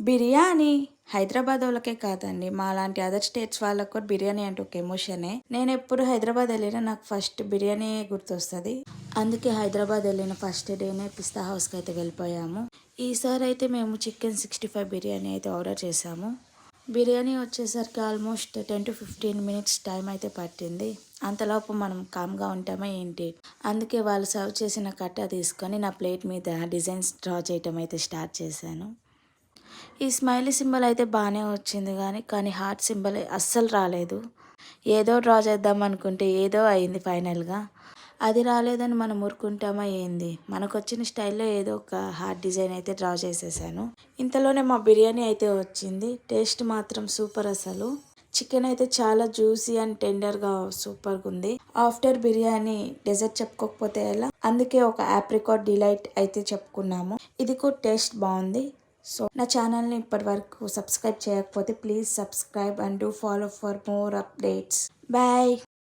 బిర్యానీ హైదరాబాద్ వాళ్ళకే కాదండి, మాలాంటి అదర్ స్టేట్స్ వాళ్ళకు కూడా బిర్యానీ అంటే ఒక ఎమోషనే. నేను ఎప్పుడు హైదరాబాద్ వెళ్ళినా నాకు ఫస్ట్ బిర్యానీ గుర్తొస్తుంది. అందుకే హైదరాబాద్ వెళ్ళిన ఫస్ట్ డేనే పిస్తా హౌస్కి అయితే వెళ్ళిపోయాము. ఈసారి అయితే మేము చికెన్ 65 బిర్యానీ అయితే ఆర్డర్ చేసాము. బిర్యానీ వచ్చేసరికి ఆల్మోస్ట్ 10 to 15 minutes టైం అయితే పట్టింది. అంతలోపు మనం కామ్గా ఉంటామా ఏంటి, అందుకే వాళ్ళు సర్వ్ చేసిన కట్ట తీసుకొని నా ప్లేట్ మీద డిజైన్స్ డ్రా చేయటం అయితే స్టార్ట్ చేశాను. ఈ స్మైలీ సింబల్ అయితే బాగానే వచ్చింది, కానీ హార్ట్ సింబల్ అస్సలు రాలేదు. ఏదో డ్రా చేద్దాం అనుకుంటే ఏదో అయింది ఫైనల్గా. అది రాలేదని మనం ఊరుకుంటామా ఏంది, మనకు వచ్చిన స్టైల్లో ఏదో ఒక హార్ట్ డిజైన్ అయితే డ్రా చేసేసాను. ఇంతలోనే మా బిర్యానీ అయితే వచ్చింది. టేస్ట్ మాత్రం సూపర్ అసలు. చికెన్ అయితే చాలా జ్యూసీ అండ్ టెండర్గా సూపర్గా ఉంది. ఆఫ్టర్ బిర్యానీ డెజర్ట్ చెప్పుకోకపోతే ఎలా, అందుకే ఒక ఆప్రికాట్ డిలైట్ అయితే చెప్పుకున్నాము. ఇది కూడా టేస్ట్ బాగుంది. సో నా ఛానల్ని ఇప్పటి వరకు సబ్స్క్రైబ్ చేయకపోతే please subscribe and do follow for more updates. Bye.